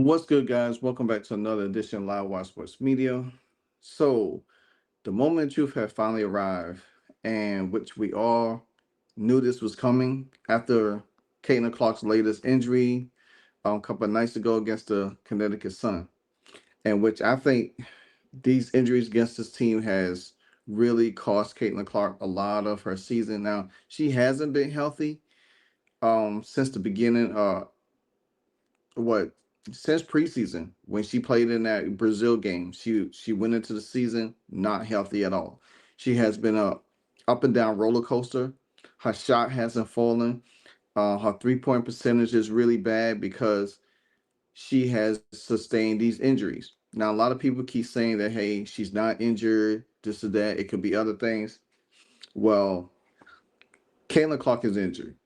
What's good, guys? Welcome back to another edition of Live Watch Sports Media. So, the moment of truth had finally arrived, and which we all knew this was coming after Caitlin Clark's latest injury a couple of nights ago against the Connecticut Sun, and which I think these injuries against this team has really cost Caitlin Clark a lot of her season. Now, she hasn't been healthy since the beginning. What since preseason when she played in that Brazil game, she went into the season not healthy at all. She has been a up and down roller coaster. Her shot hasn't fallen. Her 3 point percentage is really bad because she has sustained these injuries. Now, a lot of people keep saying that, hey, she's not injured, this or that. It could be other things. Well, Caitlin Clark is injured.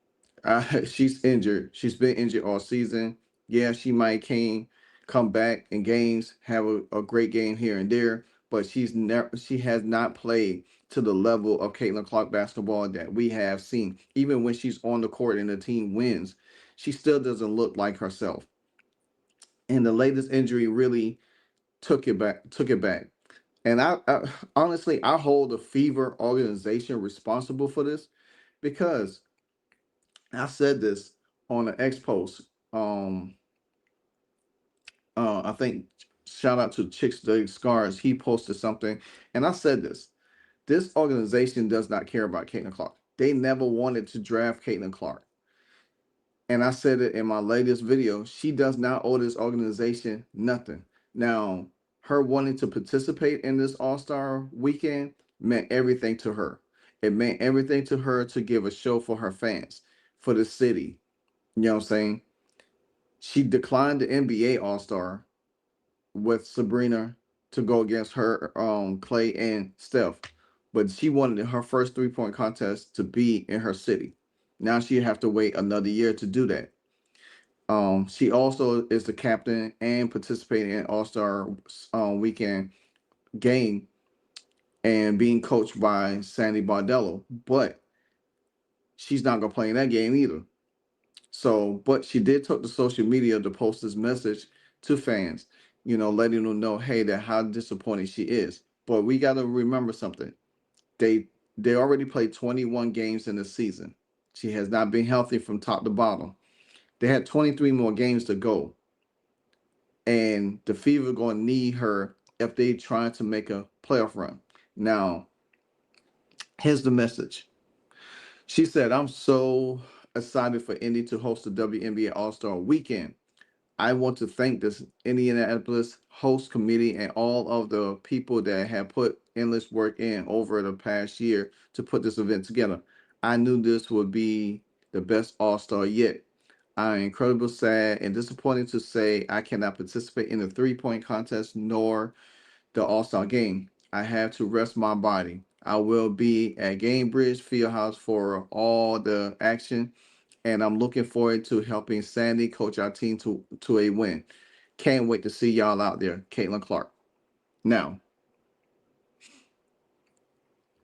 She's injured. She's been injured all season. Yeah, she might come back in games, have a great game here and there, but she has not played to the level of Caitlin Clark basketball that we have seen. Even when she's on the court and the team wins, she still doesn't look like herself. And the latest injury really took it back. And I honestly I hold the Fever organization responsible for this because I said this on an X post. Um, I think shout out to Chicks Dig Scars. He posted something, and I said this. This organization does not care about Caitlin Clark. They never wanted to draft Caitlin Clark, and I said it in my latest video. She does not owe this organization nothing. Now, her wanting to participate in this All Star weekend meant everything to her. It meant everything to her to give a show for her fans, for the city. You know what I'm saying? She declined the NBA All Star with Sabrina to go against her, Clay and Steph, but she wanted her first 3 point contest to be in her city. Now she have to wait another year to do that. She also is the captain and participating in All Star weekend game and being coached by Sandy Bardello, but she's not gonna play in that game either. So, but she did take to social media to post this message to fans, letting them know, hey, that how disappointed she is. But we got to remember something. They they already played 21 games in the season. She has not been healthy from top to bottom. They had 23 more games to go, and the Fever going to need her if they trying to make a playoff run. Now, here's the message. She said, "I'm so excited for Indy to host the WNBA All-Star Weekend. I want to thank this Indianapolis host committee and all of the people that have put endless work in over the past year to put this event together. I knew this would be the best All-Star yet. I am incredibly sad and disappointed to say I cannot participate in the 3 point contest nor the All-Star game. I have to rest my body. I will be at Gamebridge Fieldhouse for all the action, and I'm looking forward to helping Sandy coach our team to a win. Can't wait to see y'all out there, Caitlin Clark." Now,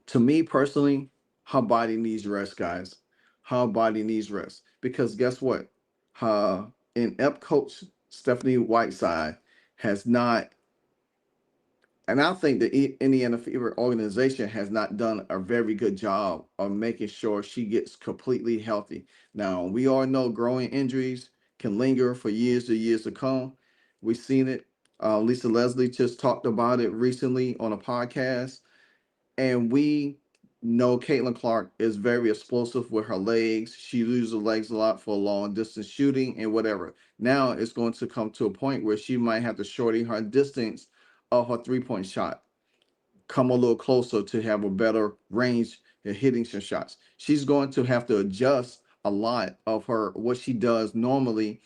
to me personally, her body needs rest, guys. Her body needs rest because guess what? Her inept coach Stephanie Whiteside has not, and I think the Indiana Fever organization has not done a very good job of making sure she gets completely healthy. Now, we all know growing injuries can linger for years to come. We've seen it. Lisa Leslie just talked about it recently on a podcast. And we know Caitlin Clark is very explosive with her legs. She uses her legs a lot for long distance shooting and whatever. Now it's going to come to a point where she might have to shorten her distance of her 3 point shot, come a little closer to have a better range in hitting some shots. She's going to have to adjust a lot of her what she does normally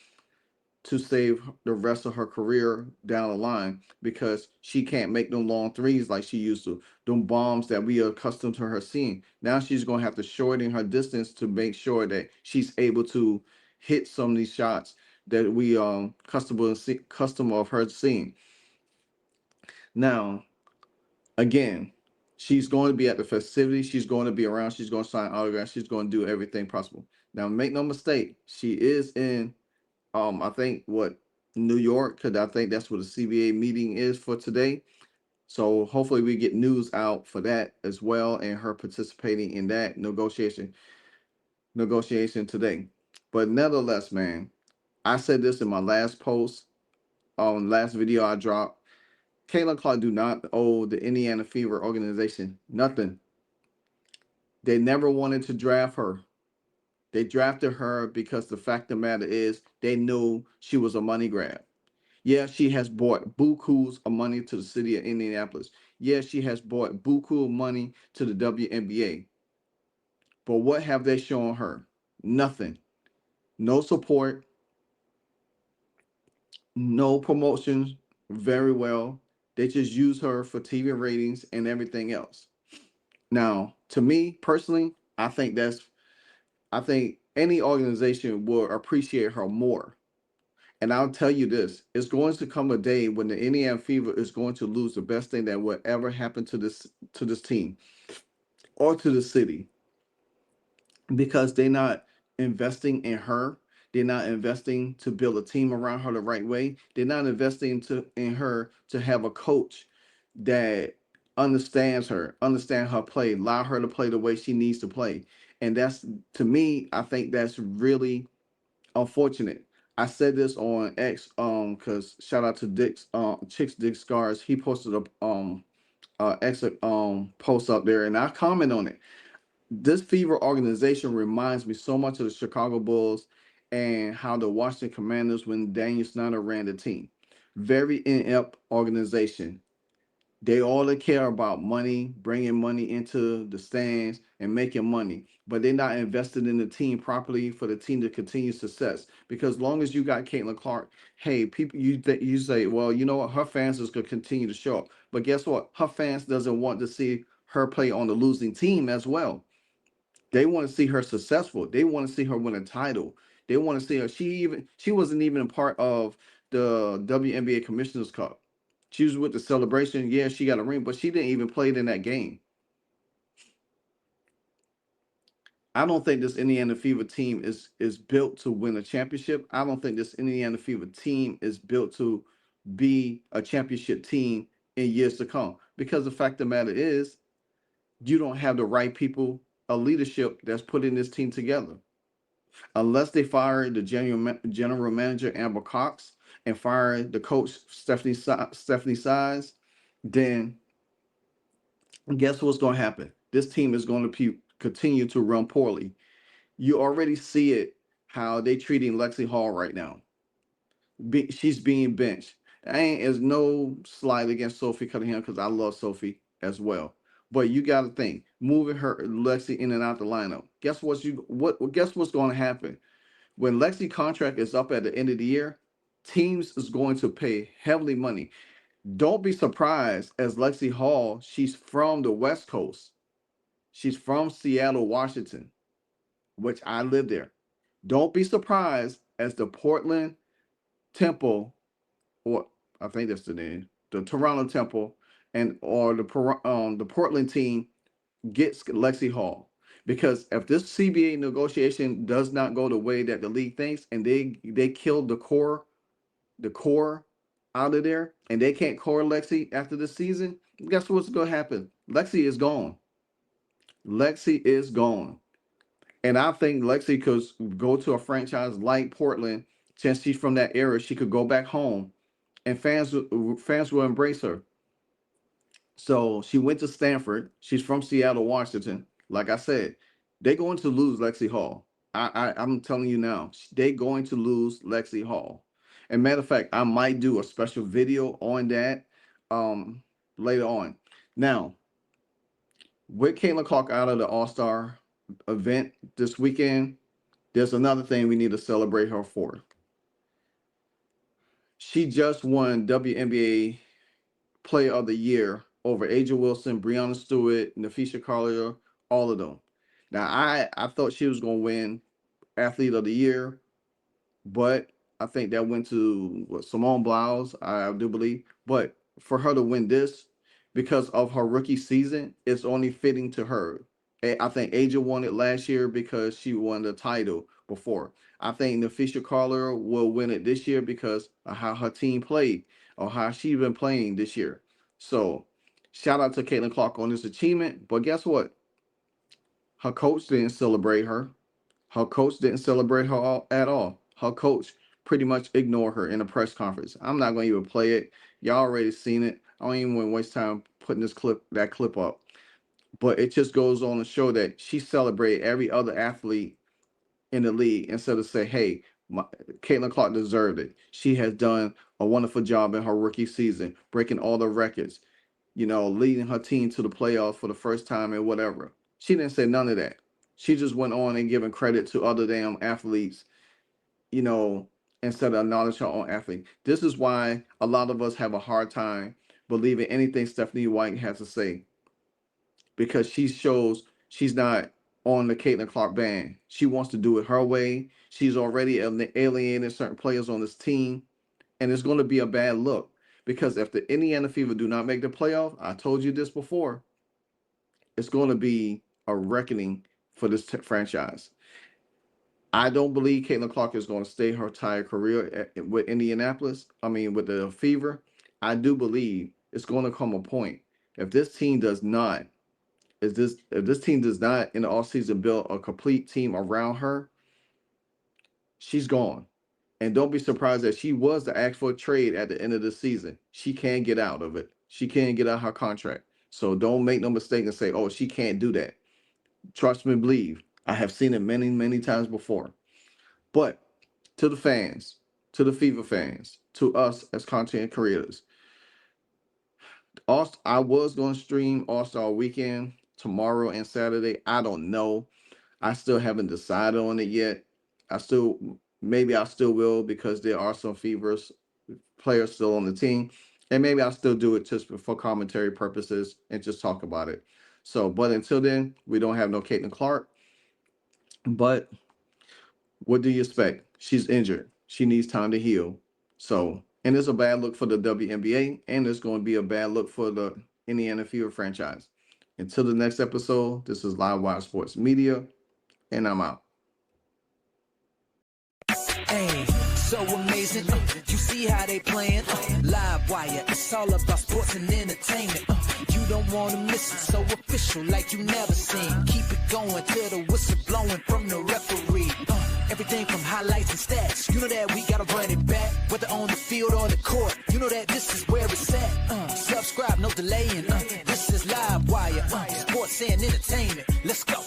to save the rest of her career down the line because she can't make them long threes like she used to. Them bombs that we are accustomed to her seeing. Now she's going to have to shorten her distance to make sure that she's able to hit some of these shots that we custom of her seeing. Now, again, she's going to be at the festivity. She's going to be around. She's going to sign autographs. She's going to do everything possible. Now, make no mistake, she is in I think what New York, because I think that's what the CBA meeting is for today. So hopefully we get news out for that as well, and her participating in that negotiation today. But nevertheless, man, I said this in my last post, last video I dropped. Caitlin Clark do not owe the Indiana Fever organization nothing. They never wanted to draft her. They drafted her because the fact of the matter is they knew she was a money grab. Yeah, she has brought bukus of money to the city of Indianapolis. Yeah, she has brought buku of money to the WNBA. But what have they shown her? Nothing. No support, no promotions, very well. They just use her for TV ratings and everything else. Now, to me personally, I think any organization will appreciate her more. And I'll tell you this, it's going to come a day when the Indiana Fever is going to lose the best thing that will ever happen to this team or to the city, because they're not investing in her. They're not investing to build a team around her the right way. They're not investing in her to have a coach that understand her play, allow her to play the way she needs to play. And that's, to me, I think that's really unfortunate. I said this on X, because shout out to Chicks Dick Scars. He posted a X post up there, and I comment on it. This Fever organization reminds me so much of the Chicago Bulls and how the Washington Commanders when Daniel Snyder ran the team. Very inept organization. They all care about money, bringing money into the stands and making money, but they're not invested in the team properly for the team to continue success. Because long as you got Caitlin Clark, hey, people, you say, well, you know what, her fans is gonna continue to show up. But guess what? Her fans doesn't want to see her play on the losing team as well. They want to see her successful. They want to see her win a title. They want to see her. She wasn't even a part of the WNBA Commissioner's Cup. She was with the celebration. Yeah, she got a ring, but she didn't even play in that game. I don't think this Indiana Fever team is built to win a championship. I don't think this Indiana Fever team is built to be a championship team in years to come. Because the fact of the matter is, you don't have the right people, a leadership that's putting this team together. Unless they fire the general manager Amber Cox and fire the coach Stephanie Size, then guess what's going to happen? This team is going to continue to run poorly. You already see it how they treating Lexi Hall right now. She's being benched. There's no slight against Sophie Cunningham because I love Sophie as well. But you got to think, moving her Lexi in and out the lineup. Guess what's going to happen? When Lexi contract is up at the end of the year, teams is going to pay heavily money. Don't be surprised as Lexi Hall, she's from the West Coast. She's from Seattle, Washington, which I live there. Don't be surprised as the Portland Temple, or I think that's the name, the Toronto Temple, and or the Portland team gets Lexi Hall. Because if this CBA negotiation does not go the way that the league thinks, and they kill the core out of there, and they can't core Lexi after this season, guess what's going to happen? Lexi is gone. Lexi is gone. And I think Lexi could go to a franchise like Portland, since she's from that area. She could go back home, and fans will embrace her. So she went to Stanford. She's from Seattle, Washington. Like I said, they're going to lose Lexi Hall. I'm telling you now, they're going to lose Lexi Hall. And matter of fact, I might do a special video on that um, later on. Now, with Caitlin Clark out of the All-Star event this weekend, there's another thing we need to celebrate her for. She just won WNBA Player of the Year over Aja Wilson, Breonna Stewart, Nafisha Collier, all of them. Now, I thought she was going to win Athlete of the Year, but I think that went to Simone Biles, I do believe. But for her to win this, because of her rookie season, it's only fitting to her. I think Asia won it last year because she won the title before. I think Nafisha Carter will win it this year because of how her team played or how she's been playing this year. So, shout out to Caitlin Clark on this achievement. But guess what? Her coach didn't celebrate her. Her coach didn't celebrate her at all. Her coach pretty much ignored her in a press conference. I'm not going to even play it. Y'all already seen it. I don't even want to waste time putting that clip up. But it just goes on to show that she celebrated every other athlete in the league instead of say, hey, Caitlin Clark deserved it. She has done a wonderful job in her rookie season, breaking all the records, leading her team to the playoffs for the first time and whatever. She didn't say none of that. She just went on and giving credit to other damn athletes, instead of acknowledge her own athlete. This is why a lot of us have a hard time believing anything Stephanie White has to say, because she shows she's not on the Caitlin Clark band. She wants to do it her way. She's already alienated certain players on this team, and it's going to be a bad look because if the Indiana Fever do not make the playoff, I told you this before, it's going to be a reckoning for this franchise. I don't believe Caitlin Clark is going to stay her entire career with Indianapolis. I mean, with the Fever. I do believe it's going to come a point if this team does not in the offseason build a complete team around her, she's gone. And don't be surprised that she was to ask for a trade at the end of the season. She can't get out of it. She can't get out her contract. So don't make no mistake and say, oh, she can't do that. Trust me, believe. I have seen it many, many times before. But to the fans, to the Fever fans, to us as content creators, I was going to stream All-Star Weekend tomorrow and Saturday. I don't know. I still haven't decided on it yet. Maybe I still will because there are some Fevers players still on the team. And maybe I'll still do it just for commentary purposes and just talk about it. So, but until then, we don't have no Caitlin Clark. But what do you expect? She's injured. She needs time to heal. So, and it's a bad look for the WNBA, and it's going to be a bad look for the Indiana Fever franchise. Until the next episode, this is Live Wire Sports Media, and I'm out. Hey, so amazing. You see how they playing? Live Wire, it's all about sports and entertainment. You don't want to miss it, so official like you never seen. Keep it going till the whistle blowing from the referee. Everything from highlights and stats. You know that we gotta run it back, whether on the field or the court. You know that this is where it's at. Subscribe, no delaying. This is Live Wire, sports and entertainment. Let's go.